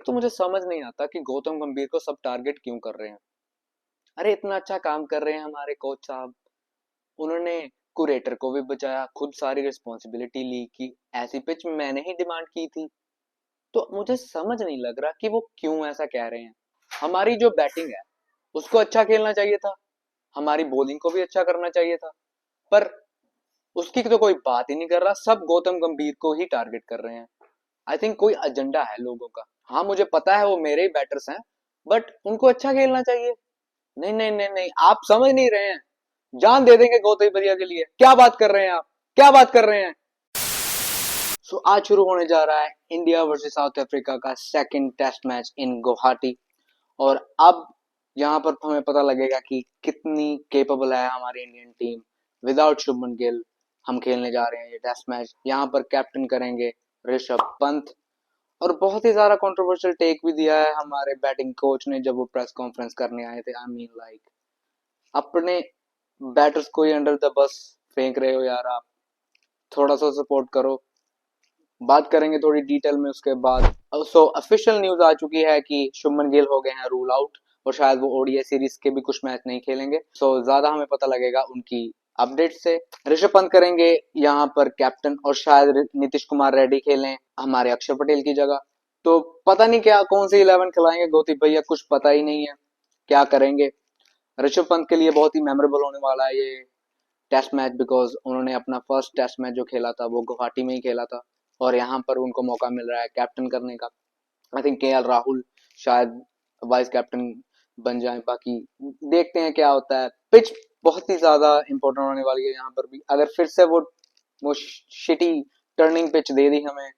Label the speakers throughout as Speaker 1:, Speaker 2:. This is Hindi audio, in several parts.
Speaker 1: एक तो मुझे समझ नहीं आता कि गौतम गंभीर को सब टारगेट क्यों कर रहे हैं। अरे इतना अच्छा काम कर रहे हैं हमारे कोच साहब। उन्होंने कुरेटर को भी बचाया, खुद सारी रिस्पॉन्सिबिलिटी ली कि ऐसी पिच मैंने ही डिमांड की थी। तो मुझे समझ नहीं लग रहा कि वो क्यों ऐसा कह रहे हैं। हमारी जो बैटिंग है उसको अच्छा खेलना चाहिए था, हमारी बॉलिंग को भी अच्छा करना चाहिए था, पर उसकी तो कोई बात ही नहीं कर रहा। सब गौतम गंभीर को ही टारगेट कर रहे हैं। आई थिंक कोई एजेंडा है लोगों का। हाँ मुझे पता है वो मेरे ही बैटर्स हैं, बट उनको अच्छा खेलना चाहिए। नहीं नहीं नहीं नहीं, आप समझ नहीं रहे हैं। जान दे देंगे गौतम बढ़िया के लिए। क्या बात कर रहे हैं आप, क्या बात कर रहे हैं। सो आज शुरू होने जा रहा है इंडिया वर्सेस साउथ अफ्रीका का second test match in Guwahati. और अब यहाँ पर हमें पता लगेगा कि कितनी केपेबल है हमारी Indian team. Without Shubman Gill हम खेलने जा रहे हैं ये टेस्ट मैच। यहाँ पर कैप्टन करेंगे ऋषभ पंत। और बहुत ही ज्यादा कंट्रोवर्शियल टेक भी दिया है हमारे बैटिंग कोच ने जब वो प्रेस कॉन्फ्रेंस करने आए थे। आई मीन लाइक, अपने बैटर्स को ही अंडर द बस फेंक रहे हो यार आप। थोड़ा सा सपोर्ट करो। बात करेंगे थोड़ी डिटेल में उसके बाद। सो ऑफिशियल न्यूज आ चुकी है कि शुभमन गिल हो गए हैं रूल आउट और शायद वो ओडीआई सीरीज के भी कुछ मैच नहीं खेलेंगे। सो ज्यादा हमें पता लगेगा उनकी अपडेट से। ऋषभ पंत करेंगे यहाँ पर कैप्टन और शायद नीतीश कुमार रेड्डी खेलें हमारे अक्षर पटेल की जगह। तो पता नहीं क्या कौन सी 11 खिलाएंगे गौती भैया, कुछ पता ही नहीं है क्या करेंगे। ऋषभ पंत के लिए बहुत ही मेमोरेबल होने वाला है ये टेस्ट मैच, बिकॉज उन्होंने अपना फर्स्ट टेस्ट मैच जो खेला था वो गुवाहाटी में ही खेला था। और यहाँ पर उनको मौका मिल रहा है कैप्टन करने का। आई थिंक केएल राहुल शायद वाइस कैप्टन बन जाए। बाकी देखते हैं क्या होता है। पिच बहुत ही ज्यादा इंपॉर्टेंट होने वाली है यहाँ पर भी। अगर फिर से वो शिटी टर्निंग पिच दे दी हमें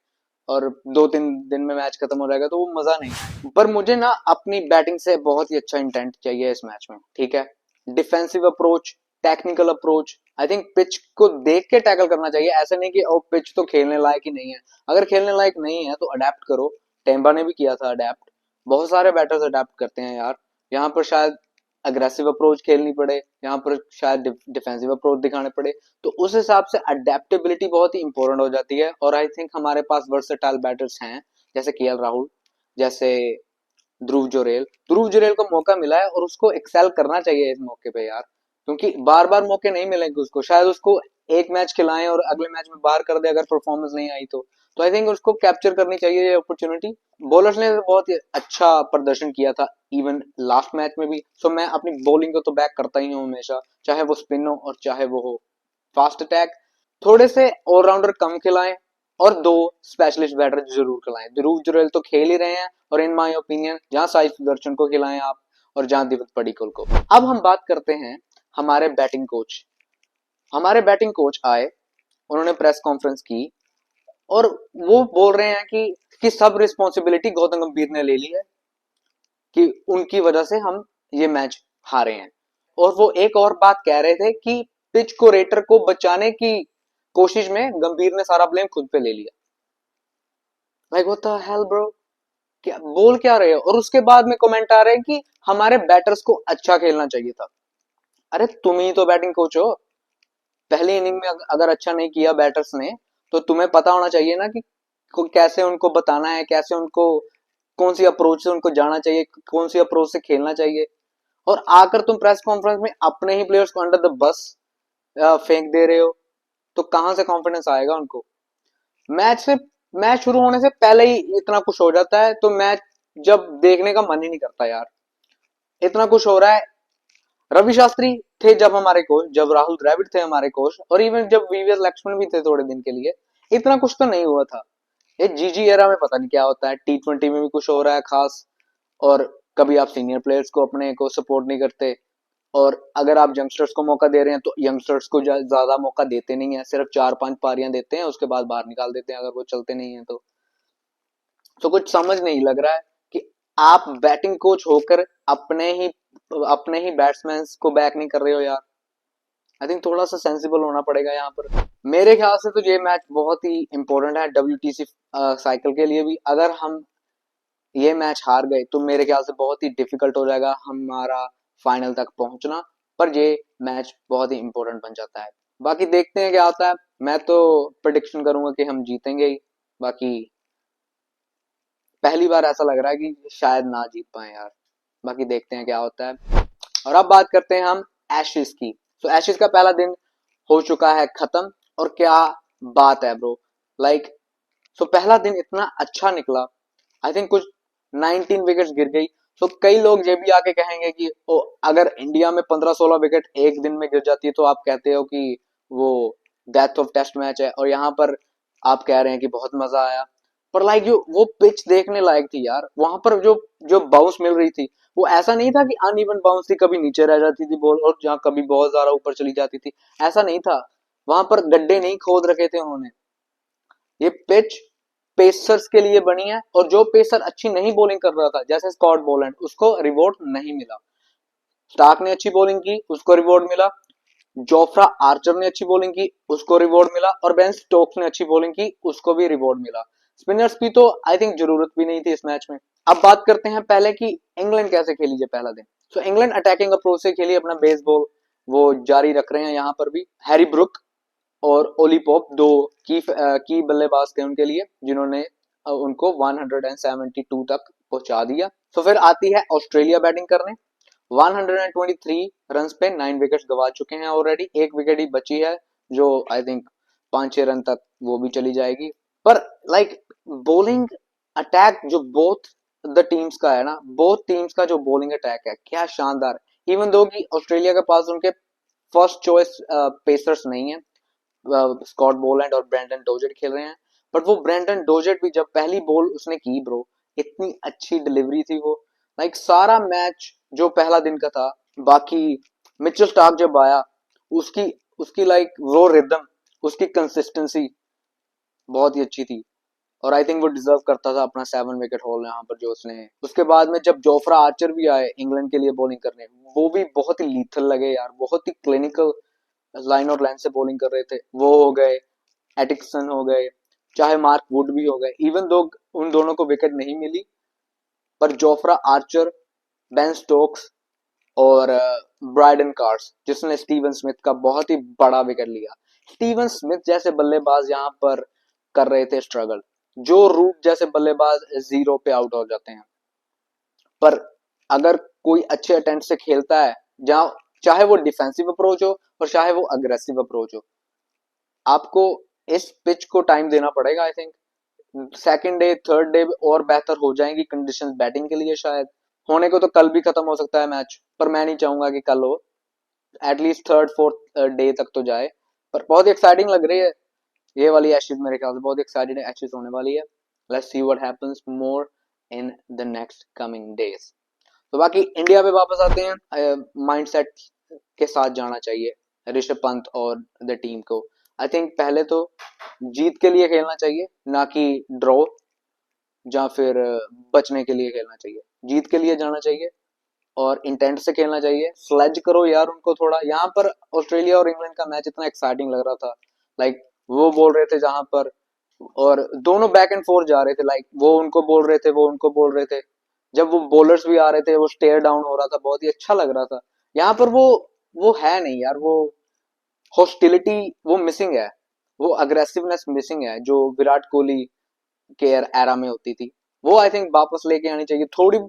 Speaker 1: और 2-3 दिन में मैच खत्म हो जाएगा तो वो मजा नहीं है। पर मुझे ना अपनी बैटिंग से बहुत ही अच्छा इंटेंट चाहिए इस मैच में, ठीक है। Defensive approach, technical approach. I think pitch को देख के टैकल करना चाहिए। ऐसा नहीं कि ओ पिच तो खेलने लायक ही नहीं है। अगर खेलने लायक नहीं है तो अडेप्ट करो। टेम्बा ने भी किया था अडेप्ट। बहुत सारे बैटर्स अडेप्ट करते हैं यार। यहाँ पर शायद अग्रेसिव अप्रोच खेलनी पड़े, यहाँ पर शायद डिफेंसिव अप्रोच दिखाने पड़े। तो उस हिसाब से अडेप्टेबिलिटी बहुत ही इंपॉर्टेंट हो जाती है। और आई थिंक हमारे पास वर्सेटाइल बैटर्स हैं, जैसे केएल राहुल, जैसे ध्रुव जुरेल को मौका मिला है और उसको एक्सेल करना चाहिए इस मौके पे यार। क्योंकि बार बार मौके नहीं मिलेंगे उसको। शायद उसको एक मैच खिलाएं और अगले मैच में बाहर कर दे अगर परफॉर्मेंस नहीं आई तो आई थिंक उसको कैप्चर करनी चाहिए ये अपॉर्चुनिटी। बॉलर्स ने बहुत ही अच्छा प्रदर्शन किया था इवन लास्ट मैच में भी। सो मैं अपनी बॉलिंग को तो बैक करता ही हूँ हमेशा, चाहे वो स्पिन हो और चाहे वो हो फास्ट अटैक। थोड़े से ऑलराउंडर कम खिलाएं और दो स्पेशलिस्ट बैटर जरूर खिलाएं। ध्रुव जुरैल तो खेल ही रहे हैं और इन माय ओपिनियन जहां साई सुदर्शन को खिलाएं आप और जहां दिवत पडिक्कल को। अब हम बात करते हैं हमारे बैटिंग कोच। हमारे बैटिंग कोच आए, उन्होंने प्रेस कॉन्फ्रेंस की और वो बोल रहे हैं कि सब रिस्पॉन्सिबिलिटी गौतम गंभीर ने ले ली है कि उनकी वजह से हम ये मैच हारे हैं। और वो एक और बात कह रहे थे कि पिच को रेटर को बचाने की कोशिश में गंभीर ने सारा ब्लेम खुद पे ले लिया। Like what the hell bro, क्या बोल क्या रहे हो। और उसके बाद में कमेंट आ रहे हैं कि हमारे बैटर्स को अच्छा खेलना चाहिए था। अरे तुम ही तो बैटिंग कोच हो। पहली इनिंग में अगर अच्छा नहीं किया बैटर्स ने तो तुम्हें पता होना चाहिए ना कि कैसे उनको बताना है, कैसे उनको कौन सी अप्रोच से उनको जाना चाहिए, कौन सी अप्रोच से खेलना चाहिए। और आकर तुम प्रेस कॉन्फ्रेंस में अपने ही प्लेयर्स को अंडर द बस फेंक दे रहे हो। तो कहां से कॉन्फिडेंस आएगा उनको। मैच से मैच शुरू होने से पहले ही इतना कुछ हो जाता है तो मैच जब देखने का मन ही नहीं करता यार। इतना कुछ हो रहा है। रवि शास्त्री थे जब हमारे कोच, जब राहुल द्रविड़ थे हमारे कोच, और इवन जब वीवीएस लक्ष्मण भी थे थोड़े दिन के लिए, इतना कुछ तो नहीं हुआ था। ये जीजी एरा में पता नहीं क्या होता है। T20 में भी कुछ हो रहा है खास। और कभी आप सीनियर प्लेयर्स को अपने को सपोर्ट नहीं करते और अगर आप यंगस्टर्स को मौका दे रहे हैं तो यंगस्टर्स को ज्यादा मौका देते नहीं है, सिर्फ 4-5 पारियां देते हैं, उसके बाद बाहर निकाल देते हैं अगर वो चलते नहीं है तो कुछ समझ नहीं लग रहा है कि आप बैटिंग कोच होकर अपने ही बैट्समैन को बैक नहीं कर रहे हो यार। आई थिंक थोड़ा सा सेंसिबल होना पड़ेगा यहाँ पर। मेरे ख्याल से तो ये मैच बहुत ही इंपॉर्टेंट है WTC साइकिल के लिए भी। अगर हम ये मैच हार गए तो मेरे ख्याल से बहुत ही डिफिकल्ट हो जाएगा हमारा फाइनल तक पहुंचना। पर ये मैच बहुत ही इंपॉर्टेंट बन जाता है। बाकी देखते हैं क्या होता है। मैं तो प्रिडिक्शन करूंगा कि हम जीतेंगे ही। बाकी पहली बार ऐसा लग रहा है कि शायद ना जीत पाए यार, बाकी देखते हैं क्या होता है। और अब बात करते हैं हम एशेज की। तो एशेज का पहला दिन हो चुका है खत्म, और क्या बात है ब्रो, लाइक सो पहला दिन इतना अच्छा निकला। आई थिंक कुछ 19 विकेट्स गिर गई। तो कई लोग ये भी आके कहेंगे कि ओ, अगर इंडिया में 15-16 विकेट एक दिन में गिर जाती है तो आप कहते हो कि वो डेथ ऑफ टेस्ट मैच है, और यहाँ पर आप कह रहे हैं कि बहुत मजा आया। पर लाइक जो वो पिच देखने लायक थी यार, वहां पर जो जो बाउंस मिल रही थी, वो ऐसा नहीं था कि अनइवन बाउंस थी, कभी नीचे रह जाती थी बॉल और जहाँ कभी बहुत ज्यादा ऊपर चली जाती थी। ऐसा नहीं था, वहां पर गड्ढे नहीं खोद रखे थे उन्होंने। ये पिच पेसर्स के लिए बनी है, और जो पेसर अच्छी नहीं बॉलिंग कर रहा था जैसे स्कॉट बोलैंड, उसको रिवॉर्ड नहीं मिला। स्टार्क ने अच्छी बॉलिंग की, उसको रिवॉर्ड मिला। जोफ्रा आर्चर ने अच्छी बॉलिंग की, उसको रिवॉर्ड मिला। और बेन स्टोक्स ने अच्छी बॉलिंग की, उसको भी रिवॉर्ड मिला। स्पिनर्स की तो आई थिंक जरूरत भी नहीं थी इस मैच में। अब बात करते हैं पहले कि इंग्लैंड कैसे खेली है पहला दिन। सो इंग्लैंड अटैकिंग अप्रोच से खेली, अपना बेस बॉल वो जारी रख रहे हैं। यहाँ पर भी हैरी ब्रुक और ओली पोप दो की बल्लेबाज थे उनके लिए, जिन्होंने उनको 172 तक पहुंचा दिया। तो फिर आती है ऑस्ट्रेलिया बैटिंग करने। 123 रन पे 9 विकेट्स गवा चुके हैं ऑलरेडी, एक विकेट ही बची है जो आई थिंक 5-6 रन तक वो भी चली जाएगी। पर लाइक बॉलिंग अटैक जो बोथ द टीम्स का है ना, बोथ टीम्स का जो बॉलिंग अटैक है क्या शानदार। इवन दो कि ऑस्ट्रेलिया के पास उनके फर्स्ट चॉइस पेसर्स नहीं है, स्कॉट बोलैंड और ब्रेंडन डोजेट खेल रहे हैं। बट वो ब्रेंडन डोजेट भी जब पहली बॉल उसने की ब्रो, इतनी अच्छी डिलीवरी थी वो। लाइक सारा मैच जो पहला दिन का था, बाकी मिचेल स्टार्क जब आया, उसकी उसकी लाइक वो रिदम, उसकी कंसिस्टेंसी बहुत ही अच्छी थी। और आई थिंक वो डिजर्व करता था अपना 7 विकेट हॉल यहाँ पर जो उसने। उसके बाद में जब जोफ्रा आर्चर भी आए इंग्लैंड के लिए बॉलिंग करने, वो भी बहुत ही लीथल लगे यार, बहुत ही क्लिनिकल लाइन और लाइन से बॉलिंग कर रहे थे। वो हो गए, एटिक्सन हो गए, चाहे मार्क वुड भी हो गए। इवन दो उन दोनों को विकेट नहीं मिली, पर जोफ्रा आर्चर, बेन स्टोक्स और ब्राइडन कार्स, जिसने स्टीवन स्मिथ का बहुत ही बड़ा विकेट लिया। स्टीवन स्मिथ जैसे बल्लेबाज यहाँ पर कर रहे थे स्ट्रगल, जो रूट जैसे बल्लेबाज 0 पे आउट हो जाते हैं। पर अगर कोई अच्छे अटेम्प्ट से खेलता है, जहां चाहे वो डिफेंसिव अप्रोच हो और चाहे वो अग्रेसिव अप्रोच हो, आपको इस पिच को टाइम देना पड़ेगा। I think second day third day और बेहतर हो जाएंगी कंडीशंस बैटिंग के लिए। शायद होने को तो कल भी खत्म हो सकता है मैच, पर मैं नहीं चाहूंगा कि कल हो, एटलीस्ट थर्ड फोर्थ डे तक तो जाए। पर बहुत एक्साइटिंग लग रही है ये वाली एशेज, मेरे ख्याल से बहुत एक्साइटेड एशेज होने वाली है। Let's see what happens more in the next coming days. तो बाकी इंडिया पे वापस आते हैं। माइंडसेट के साथ जाना चाहिए ऋषभ पंत और द टीम को। आई थिंक पहले तो जीत के लिए खेलना चाहिए, ना कि ड्रॉ या फिर बचने के लिए खेलना चाहिए। जीत के लिए जाना चाहिए और इंटेंट से खेलना चाहिए। स्लेज करो यार उनको थोड़ा। यहाँ पर ऑस्ट्रेलिया और इंग्लैंड का मैच इतना एक्साइटिंग लग रहा था, लाइक वो बोल रहे थे जहां पर, और दोनों बैक एंड फोर्थ जा रहे थे, लाइक वो उनको बोल रहे थे, वो उनको बोल रहे थे। जब वो बॉलर्स भी आ रहे थे, वो स्टेयर डाउन हो रहा था, बहुत ही अच्छा लग रहा था। यहाँ पर वो है नहीं यार, वो हॉस्टिलिटी वो मिसिंग है, वो अग्रेसिवनेस मिसिंग है जो विराट कोहली के एरा में होती थी। वो आई थिंक वापस लेके आनी चाहिए, थोड़ी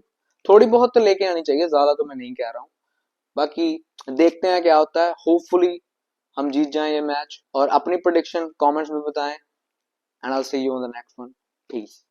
Speaker 1: थोड़ी बहुत तो लेके आनी चाहिए, ज्यादा तो मैं नहीं कह रहा हूँ। बाकी देखते हैं क्या होता है, होपफुली हम जीत जाएं ये मैच। और अपनी प्रोडिक्शन कमेंट्स में बताएं, and I will see you on the next one. Piece.